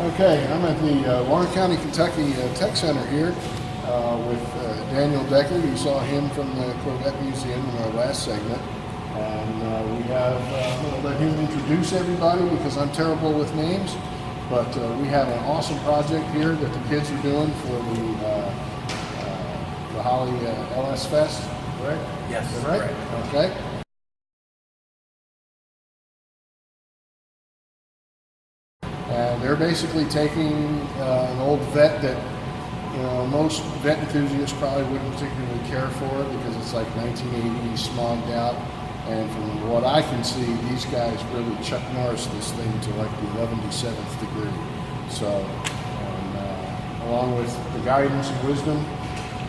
Okay, I'm at the Warren County, Kentucky Tech Center here with Daniel Decker. You saw him from the Corvette Museum in our last segment. And we have, I'm going to let him introduce everybody because I'm terrible with names. But we have an awesome project here that the kids are doing for the Holley LS Fest, right? Yes, Is that right? Correct. Okay. And they're basically taking an old Vette that, you know, most Vette enthusiasts probably wouldn't particularly care for because it's like 1980s, smogged out. And from what I can see, these guys really Chuck Norris this thing to like the 117th degree. So, along with the guidance and wisdom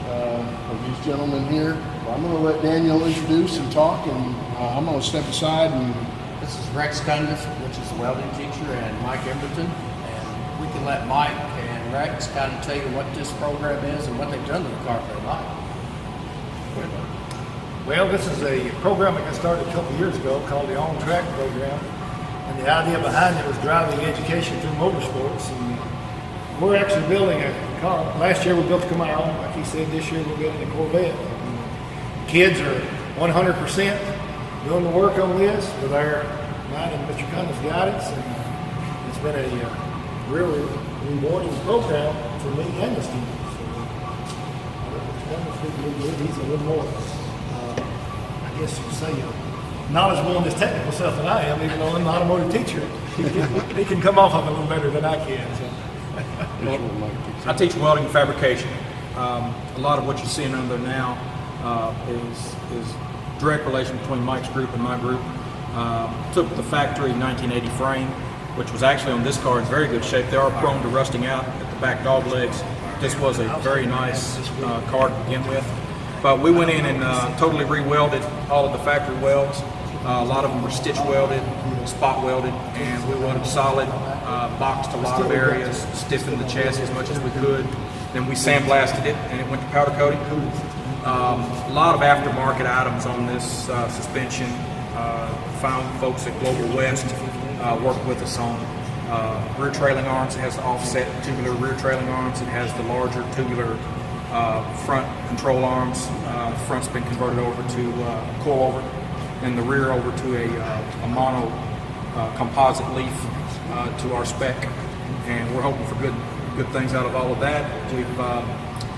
of these gentlemen here, I'm going to let Daniel introduce and talk, and I'm going to step aside and. This is Rex Cundiff, which is the welding teacher, and Mike Emberton. And we can let Mike and Rex kind of tell you what this program is and what they've done to the car for their life. Well, this is a program that got started a couple of years ago called the On Track program. And the idea behind it was driving education through motorsports. And we're actually building a car. Last year we built a Camaro. Like he said, this year we're building a Corvette. And kids are 100% doing the work on this with our mine and Mr. Cunning's guidance. And it's been a really rewarding program for me and the students. So, he's a little more, I guess you could say, knowledgeable in this technical stuff than I am, even though I'm an automotive teacher. He can come off of it a little better than I can. So. I teach welding and fabrication. A lot of what you're seeing under now is direct relation between Mike's group and my group. Took the factory 1980 frame, which was actually on this car in very good shape. They are prone to rusting out at the back dog legs. This was a very nice car to begin with. But we went in and totally re-welded all of the factory welds. A lot of them were stitch welded, spot welded, and we welded solid, boxed a lot of areas, stiffened the chassis as much as we could. Then we sandblasted it and it went to powder coating. A lot of aftermarket items on this suspension. Found folks at Global West worked with us on rear trailing arms. It has the offset tubular rear trailing arms. It has the larger tubular front control arms. The front's been converted over to coilover, and the rear over to a mono composite leaf to our spec. And we're hoping for good things out of all of that. We've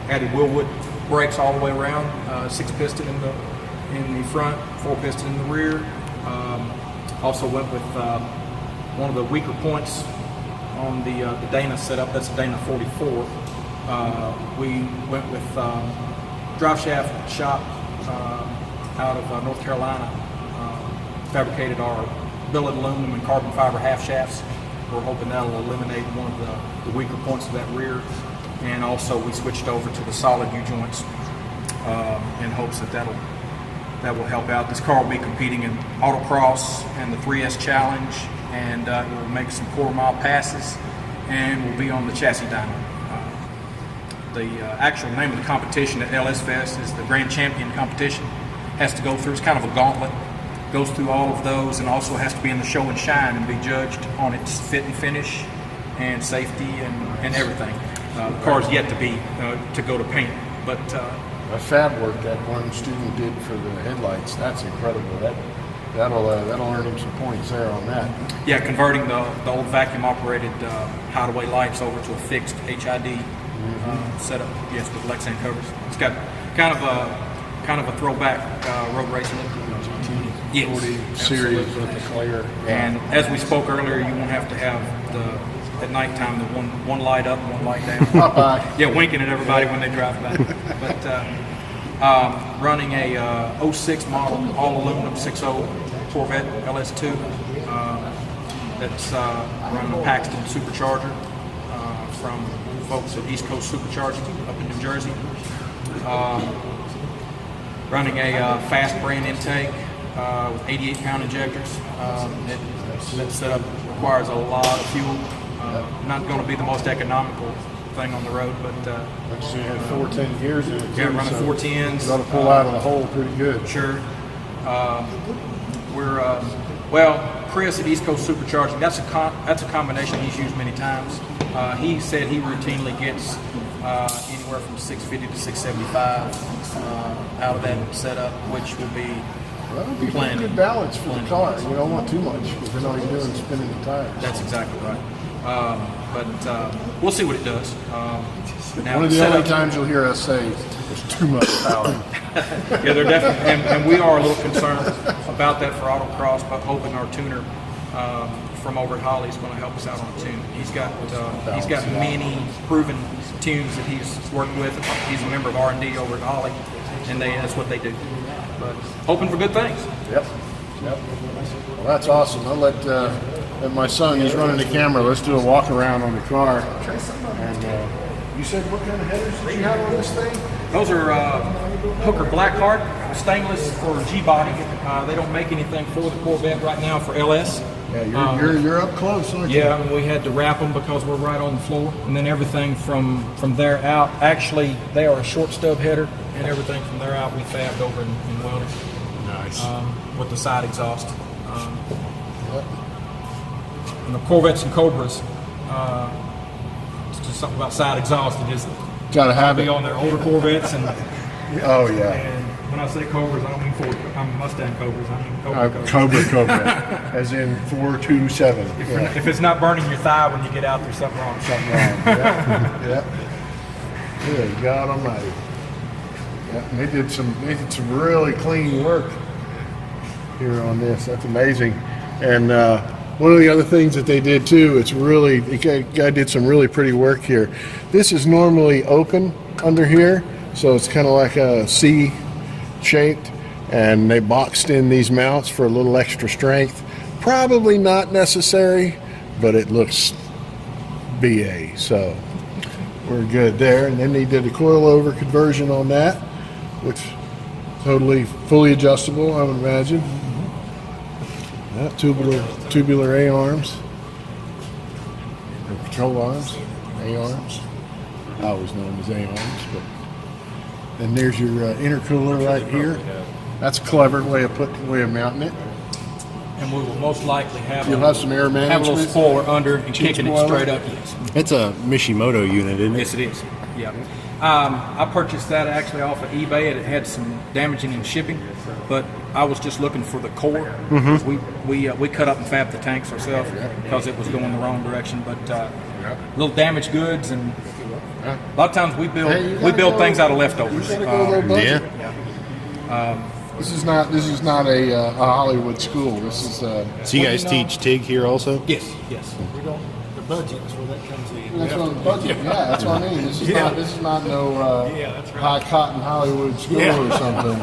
added Willwood brakes all the way around, 6-piston in the front, 4-piston in the rear. Also went with one of the weaker points on the Dana setup. That's a Dana 44. We went with drive shaft shop out of North Carolina. Fabricated our billet aluminum and carbon fiber half shafts. We're hoping that'll eliminate one of the weaker points of that rear. And also we switched over to the solid U-joints in hopes that will help out. This car will be competing in autocross and the 3S Challenge, and it will make some quarter-mile passes, and will be on the chassis dyno. The actual name of the competition at LS Fest is the Grand Champion competition. Has to go through, it's kind of a gauntlet, goes through all of those, and also has to be in the show and shine and be judged on its fit and finish and safety and everything. The car's yet to be to go to paint, but The fab work that one student did for the headlights, that's incredible. That'll earn him some points there on that. yeah, converting the old vacuum operated hideaway lights over to a fixed HID setup, yes, with Lexan covers. It's got kind of a throwback road racing look. Yes, 40 series with the clear. And as we spoke earlier, you won't have to have at nighttime the one light up, one light down. Popeye. Yeah, winking at everybody when they drive by. But running a 06 model all aluminum 6.0 Corvette LS2. That's running a Paxton supercharger from folks at East Coast Supercharging up in New Jersey. Running a fast brand intake with 88-pound injectors. That setup requires a lot of fuel. Not going to be the most economical thing on the road, but Like you had 410 gears in it. yeah, running 410s. Got to pull out of the hole pretty good. Sure. We're well. Chris at East Coast Supercharging, that's a combination he's used many times. He said he routinely gets anywhere from 650 to 675 out of that setup, which will be Well, it'd be a plenty. good balance for the Plenty. car. You don't want too much because then all you're doing is spinning the tires. That's exactly right. But we'll see what it does. Now One of the setup- only times you'll hear us say there's too much power. Yeah, they're definitely, and we are a little concerned about that for autocross, but hoping our tuner from over at Holley is going to help us out on the tune. He's got many proven tunes that he's worked with. He's a member of R&D over at Holley, and that's what they do. But hoping for good things. Yep. Well, that's awesome. I'll let my son, he's running the camera. Let's do a walk around on the car. And you said what kind of headers did you have on this thing? Those are Hooker Blackheart stainless for G-body. They don't make anything for the Corvette right now for LS. Yeah, you're up close, aren't you? Yeah, I mean, we had to wrap them because we're right on the floor, and then everything from there out. Actually, they are a short stub header, and everything from there out we fabbed over in welding. Nice. With the side exhaust. And the Corvettes and Cobras, it's just something about side exhaust. It just Gotta have be it. on their older Corvettes, and Oh yeah. when I say Cobras, I don't mean Ford. I'm Mustang Cobras. I mean Cobra Cobras. Cobra, as in 427. Yeah. If it's not burning your thigh when you get out, there's something wrong. Something wrong. Yeah. Good God Almighty. Yeah, they did some really clean work here on this. That's amazing. And one of the other things that they did too, the guy did some really pretty work here. This is normally open under here, so it's kind of like a C shaped, and they boxed in these mounts for a little extra strength. Probably not necessary, but it looks BA, so we're good there. And then they did a coilover conversion on that, which fully adjustable, I would imagine. Yeah, tubular A arms, or control arms, A arms. I always know them as A arms, but then there's your intercooler right here. That's a clever way of mounting it. And we will most likely have You'll have some air have a management. little spoiler under and Cheap kicking it spoiler. straight up. Yes. It's a Mishimoto unit, isn't it? Yes, it is. Yeah. I purchased that actually off of eBay. It had some damaging in shipping, but I was just looking for the core. We cut up and fabbed the tanks ourselves because it was going the wrong direction. But little damaged goods, and a lot of times we build things out of leftovers. You gotta go low budget. Yeah. This is not a Hollywood school. This is So you guys teach TIG here also? Yes. We don't, the budget is where that comes in. that's on the budget. Yeah, that's what I mean. This is not no that's right. high cotton Hollywood school or something.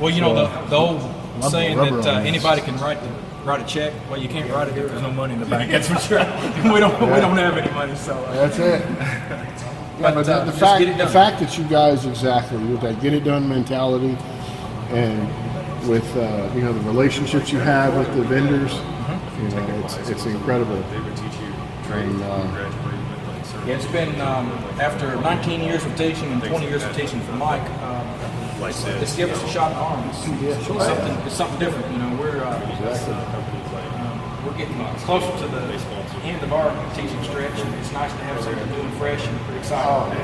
Well, you know the old saying rubber that on this. anybody can write a check. Well, you can't write it if there's no money in the bank. That's for sure. we don't have any money, so. That's it. Yeah, but the just get it done. fact that you guys exactly with that get it done mentality, and with the relationships you have with the vendors, it's incredible. And, Yeah, it's been after 19 years of teaching and 20 years of teaching for Mike. It's given us a shot in the arm. It's something different. We're getting closer to the end of our teaching stretch, and it's nice to have something new and fresh and pretty exciting.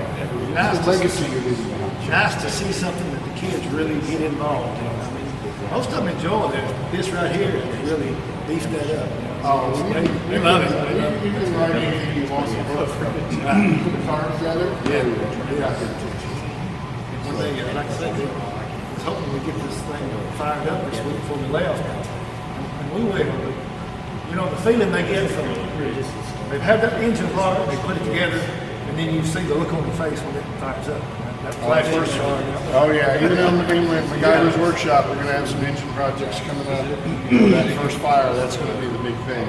Nice the to legacy see- you're leaving behind. Nice to see something that the kids really get involved in. I mean, most of them enjoy it. This right here is really beefed that up. Oh, They love it. You can write anything you want to put the car together. Yeah. One thing, like I said, I was hoping we get this thing fired up this week before we left. And we will. But, the feeling they get from they've had that engine part, they put it together, and then you see the look on their face when it fires up. That flash first shot. Oh yeah, even in MacGyver's workshop, we're gonna have some engine projects coming up. That first fire, that's gonna be the big thing.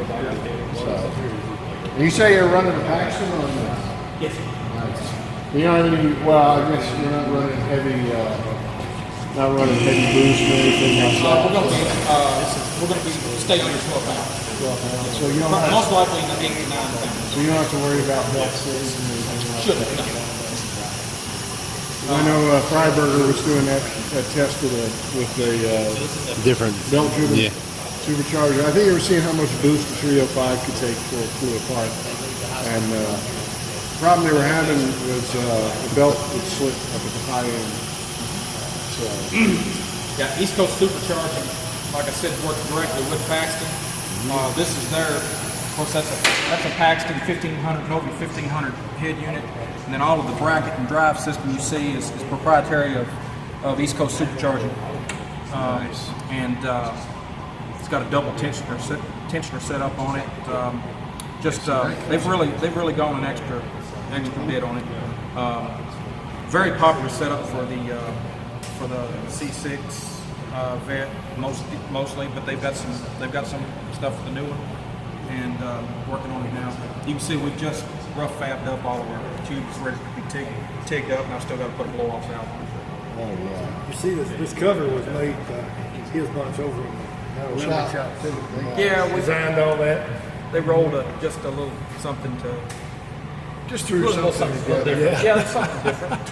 So, and you say you're running a Paxton or no? Yes. Nice. You don't have any? Well, I guess you're not running heavy boost or anything like that. We're going to be stay under 12 pounds. So you don't have, Most likely in the 8 to 9 pounds. so you don't have to worry about belt saves and anything like that. Shouldn't. I know Freiberger was doing that test with the Different. belt driven Yeah. supercharger. I think you were seeing how much boost the 305 could take before it flew apart. And the problem they were having was the belt would slip up at the high end. So Yeah, East Coast Supercharging, like I said, works directly with Paxton. This is their, of course, that's a Paxton 1500, Nova 1500 head unit, and then all of the bracket and drive system you see is proprietary of East Coast Supercharging. And it's got a double tensioner set up on it. They've really gone an extra bit on it. Very popular setup for the C6 Vette mostly, but they've got some stuff for the new one, and working on it now. You can see we've just rough fabbed up all of our tubes ready to be tigged up, and I've still got to put a blow off valve on it. oh yeah. You see, this cover was made by his bunch over in the shop too. Yeah, we Designed all that. they rolled just a little something to Just threw something together. Yeah, that's something different.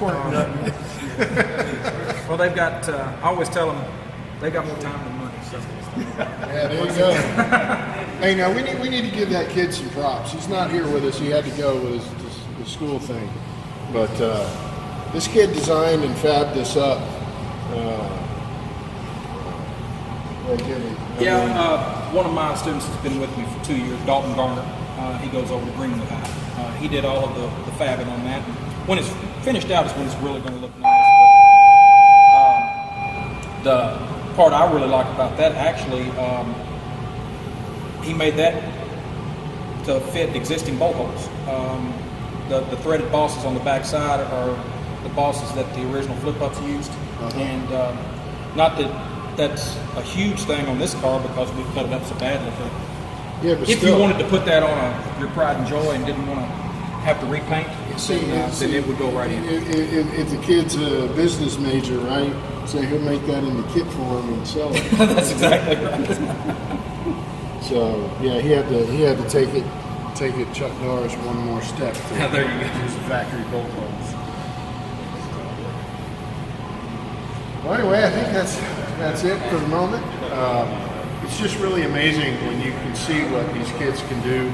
Well, they've got. I always tell them they got more time than money. So. Yeah, there you go. Hey, now we need to give that kid some props. He's not here with us. He had to go with his school thing. But this kid designed and fabbed this up. One of my students has been with me for 2 years, Dalton Garner. He goes over to Greenwood High. He did all of the fabbing on that. And when it's finished out is when it's really going to look nice. But the part I really like about that, actually, he made that to fit existing bolt holes. The threaded bosses on the back side are the bosses that the original flip-ups used. And not that that's a huge thing on this car because we cut it up so badly. But Yeah, but if still, you wanted to put that on your pride and joy and didn't want to have to repaint, then it would go right in. If the kid's a business major, right? So he'll make that in the kit form and sell it. That's exactly right. So yeah, he had to take it Chuck Norris one more step. Yeah, there you go. Use the factory bolt holes. Well, anyway, I think that's it for the moment. It's just really amazing when you can see what these kids can do.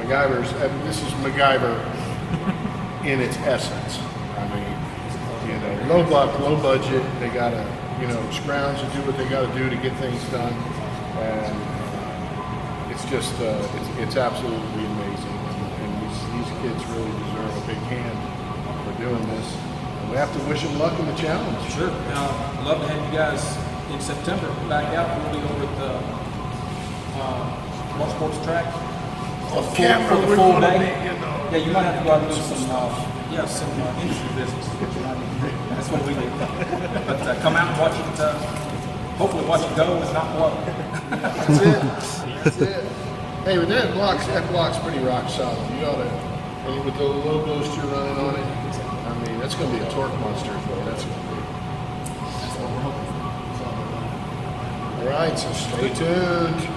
MacGyver's. This is MacGyver in its essence. I mean, low budget. They gotta, scrounge and do what they gotta do to get things done, and it's just, it's absolutely amazing. And these kids really deserve a big hand for doing this. And we have to wish them luck in the challenge. Sure. I'd love to have you guys in September back out. We'll be over at the Motorsports track. For the full day. Yeah, you might have to go out and do some industry business. That's what we do. But come out and watch it. Hopefully, watch it go, if not blow. That's it. That's it. Hey, but that block's pretty rock solid. You ought to, and with the low boost you're running on it, I mean, that's going to be a torque monster. That's what we're hoping for. All right, so stay tuned.